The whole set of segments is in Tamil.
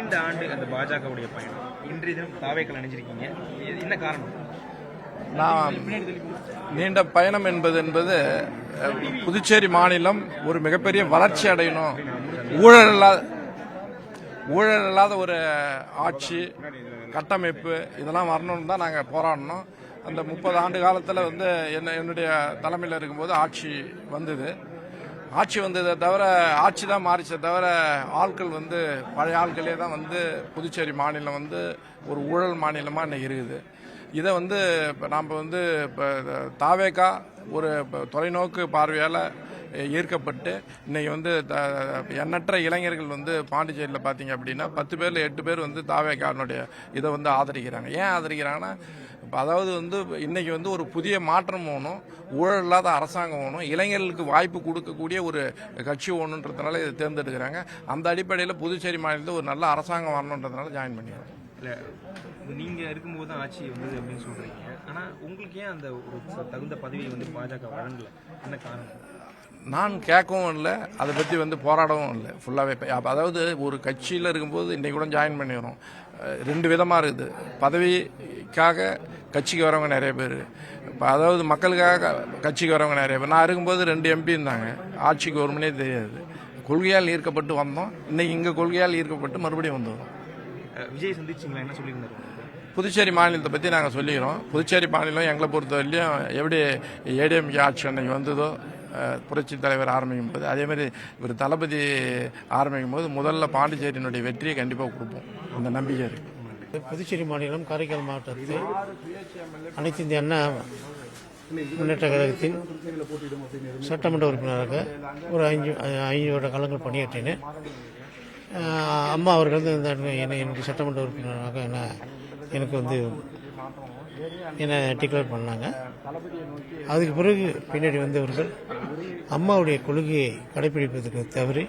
நீண்ட ஆண்டு அந்த பாஜகவுடைய பயணம் இன்றைய தினம் தாவேக்கள் நினைச்சிருக்கீங்க, என்ன காரணம்? நான் நீண்ட பயணம் என்பது புதுச்சேரி மாநிலம் ஒரு மிகப்பெரிய வளர்ச்சி அடையணும், ஊழல் இல்லாத ஒரு ஆட்சி கட்டமைப்பு இதெல்லாம் வரணும்னு தான் நாங்கள் போராடினோம். அந்த 30 ஆண்டு காலத்தில் என்னுடைய தலைமையில் இருக்கும்போது ஆட்சி வந்தது. ஆட்சி வந்ததை தவிர ஆட்சி தான் மாறிச்சே தவிர ஆட்கள் பழைய ஆட்களே தான் புதுச்சேரி மாநிலம் ஒரு ஊழல் மாநிலமாக இன்னைக்கு இருக்குது. இதை இப்போ நாம் இப்போ தாவேகா ஒரு தொலைநோக்கு பார்வையால் ஈர்க்கப்பட்டு இன்னைக்கு எண்ணற்ற இளைஞர்கள் பாண்டிச்சேரியில் பார்த்தீங்க அப்படின்னா 10 பேரில் 8 பேர் தாவேகானுடைய இதை ஆதரிக்கிறாங்க. ஏன் ஆதரிக்கிறாங்கன்னா இப்போ அதாவது இன்னைக்கு ஒரு புதிய மாற்றம் வேணும், ஊழல் இல்லாத அரசாங்கம் வேணும், இளைஞர்களுக்கு வாய்ப்பு கொடுக்கக்கூடிய ஒரு கட்சி வேணுன்றதுனால இதை தேர்ந்தெடுக்கிறாங்க. அந்த அடிப்படையில் புதுச்சேரி மாநிலத்தில் ஒரு நல்ல அரசாங்கம் வரணுன்றதுனால ஜாயின் பண்ணிடுறாங்க. இல்லை, நீங்கள் இருக்கும்போது தான் ஆட்சி வந்தது அப்படின்னு சொல்கிறீங்க. ஆனால் உங்களுக்கு ஏன் அந்த ஒரு தகுந்த பதவியை பாஜக வழங்கலை, என்ன காரணம்? நான் கேட்கவும் இல்லை, அதை பற்றி போராடவும் இல்லை. ஃபுல்லாகவே அதாவது ஒரு கட்சியில் இருக்கும்போது இன்றைக்கி கூட ஜாயின் பண்ணிடுறோம். 2 விதமாக இருக்குது. பதவிக்காக கட்சிக்கு வரவங்க நிறைய பேர், இப்போ அதாவது மக்களுக்காக கட்சிக்கு வரவங்க நிறைய பேர். நான் இருக்கும்போது 2 MP இருந்தாங்க, ஆட்சிக்கு வரும்னே தெரியாது. கொள்கையால் ஈர்க்கப்பட்டு வந்தோம். இன்றைக்கி இங்கே கொள்கையால் ஈர்க்கப்பட்டு மறுபடியும் வந்துடுறோம். விஜய் சந்திச்சிங்களா, என்ன சொல்லியிருந்தாரு? புதுச்சேரி மாநிலத்தை பற்றி நாங்கள் சொல்லிக்கிறோம். புதுச்சேரி மாநிலம் எங்களை பொறுத்தவரையிலையும் எப்படி ஏடிஎம்கே ஆட்சி அன்னைக்கு வந்ததோ புரட்சி தலைவர் ஆரம்பிக்கும் போது, அதேமாதிரி இவர் தளபதி ஆரம்பிக்கும் போது முதல்ல பாண்டிச்சேரியினுடைய வெற்றியை கண்டிப்பாக கொடுப்போம், அந்த நம்பிக்கை இருக்கு. புதுச்சேரி மாநிலம் காரைக்கால் மாவட்டத்தில் அனைத்து இந்திய அண்ணா முன்னேற்ற கழகத்தின் சட்டமன்ற உறுப்பினராக ஒரு 5 வருட காலங்கள் பணியாற்றினேன். அம்மா அவர்கள் எனக்கு சட்டமன்ற உறுப்பினராக எனக்கு என்னை டிக்ளேர் பண்ணாங்க. அதுக்கு பிறகு பின்னாடி வந்தவர்கள் அம்மாவுடைய கொள்கையை கடைபிடிப்பதற்கு தவறி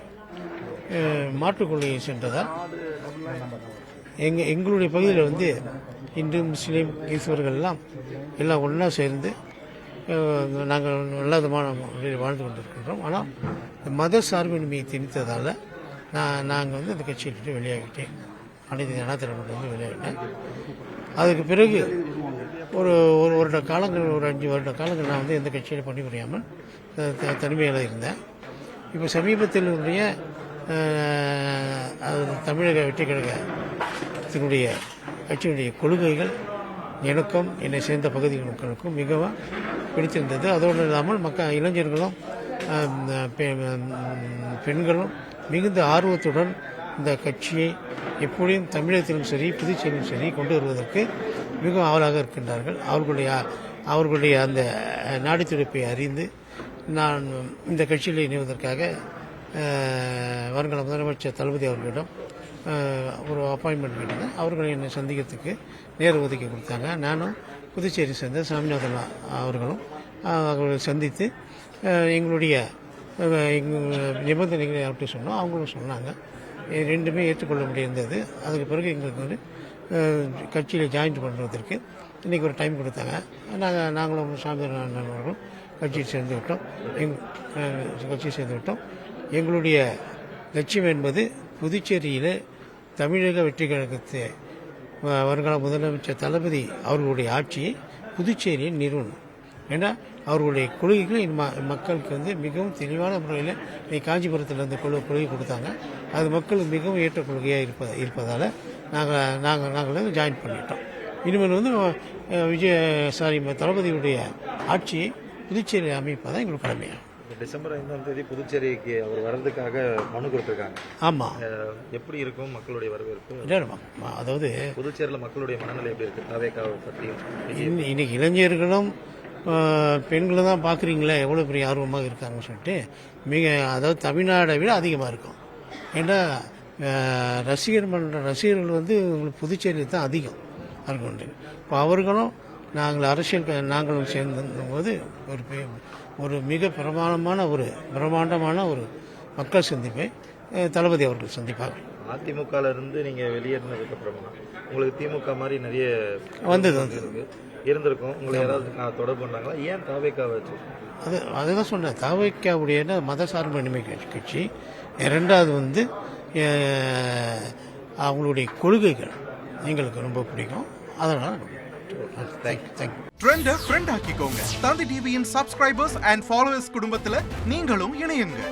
மாற்றுக் கொள்கையை சென்றதால் எங்களுடைய பகுதியில் இந்து முஸ்லீம் கிறிஸ்தவர்கள் எல்லாம் ஒன்றா சேர்ந்து நாங்கள் நல்ல விதமான முறையில் வாழ்ந்து கொண்டிருக்கின்றோம். ஆனால் மத சார்பின்மையை திணித்ததால் நாங்கள் அந்த கட்சியை விட்டு வெளியாகிட்டேன். அனைத்து அண்ணா திராவிட வெளியாகிட்டேன். அதுக்கு பிறகு ஒரு வருட காலங்கள், ஒரு 5 வருட காலங்கள் நான் எந்த கட்சியிலும் பணிபுரியாமல் தனிமையில் இருந்தேன். இப்போ சமீபத்தில் தமிழக வெற்றி கழகத்தினுடைய கட்சியினுடைய கொள்கைகள் எனக்கும் என்னை சேர்ந்த பகுதி மக்களுக்கும் மிகவும் பிடித்திருந்தது. அதோடு இல்லாமல் இளைஞர்களும் பெண்களும் மிகுந்த ஆர்வத்துடன் இந்த கட்சியை எப்படியும் தமிழகத்திலும் சரி புதுச்சேரியிலும் சரி கொண்டு வருவதற்கு மிகவும் ஆவலாக இருக்கின்றார்கள். அவர்களுடைய அந்த நாடித்துடிப்பை அறிந்து நான் இந்த கட்சியில் இணைவதற்காக வருங்கால முதலமைச்சர் தளபதி அவர்களிடம் ஒரு அப்பாயின்மெண்ட் கேட்டேன். அவர்கள் என்னை சந்திக்கிறதுக்கு நேரம் ஒதுக்கி கொடுத்தாங்க. நானும் புதுச்சேரி சேர்ந்த சாமிநாதன் அவர்களும் அவர்களை சந்தித்து எங்களுடைய நிபந்தனைகளை அப்படி சொன்னோம். அவங்களும் சொன்னாங்க. 2மே ஏற்றுக்கொள்ள முடியிருந்தது. அதுக்கு பிறகு எங்களுக்கு கட்சியில் ஜாயின் பண்ணுறதுக்கு இன்றைக்கி ஒரு டைம் கொடுத்தாங்க. நாங்களும் சாமிநாதன் அவர்களும் கட்சியை சேர்ந்து விட்டோம். எங்களுடைய லட்சியம் என்பது புதுச்சேரியில் தமிழக வெற்றி கழகத்தை வருங்கால முதலமைச்சர் தளபதி அவர்களுடைய ஆட்சியை புதுச்சேரியில் நிறுவனம். ஏன்னா அவர்களுடைய கொள்கைகள் மக்களுக்கு மிகவும் தெளிவான முறையில் காஞ்சிபுரத்தில் இருந்து கொள்கை கொடுத்தாங்க. அது மக்களுக்கு மிகவும் ஏற்ற கொள்கையாக இருப்பதால் நாங்கள் ஜாயின் பண்ணிட்டோம். இனிமேல் தளபதியுடைய ஆட்சியை புதுச்சேரியில் அமைப்பதான் எங்களுக்கு கடமையாகும். டிசம்பர் 5ஆம் தேதி புதுச்சேரிக்கு அவர் வர்றதுக்காக மனு கொடுத்துருக்காங்க. ஆமாம். எப்படி இருக்கும் மக்களுடைய வரவேற்பு? அதாவது புதுச்சேரியில் மக்களுடைய மனநிலை எப்படி இருக்கு தாவேகாவை பற்றி? இன்னைக்கு இளைஞர்களும் பெண்களும் தான் பார்க்குறீங்களே எவ்வளோ பெரிய ஆர்வமாக இருக்காங்கன்னு சொல்லிட்டு அதாவது தமிழ்நாடை விட அதிகமாக இருக்கும். ஏன்னா ரசிகர்கள் உங்களுக்கு புதுச்சேரியில் தான் அதிகம் இருக்கும். இப்போ அவர்களும் நாங்களும் சேர்ந்தபோது ஒரு மிக பிரமாண்டமான ஒரு மக்கள் சந்திப்பை தளபதி அவர்கள் சந்திப்பார்கள். அதிமுகல இருந்து நீங்க வெளியேறினதுக்கு அப்புறமா உங்களுக்கு திமுக மாதிரி நிறைய வந்தது இருந்திருக்கும். உங்களுக்கு யாராவது தொடர்பு பண்ணாங்களா? ஏன் தாவேகா வச்சு? அதுதான் சொன்னேன். தாவேகாவுடைய மத சார்பின்மை கட்சி. 2வது அவங்களுடைய கொள்கைகள் எங்களுக்கு ரொம்ப பிடிக்கும். அதனால் தேங்க்யூ. ட்ரெண்ட ஃப்ரெண்ட் ஆக்கிக்கோங்க. தந்தி டிவியின் சப்ஸ்கிரைபர்ஸ் அண்ட் ஃபாலோவர்ஸ் குடும்பத்தில் நீங்களும் இணையுங்க.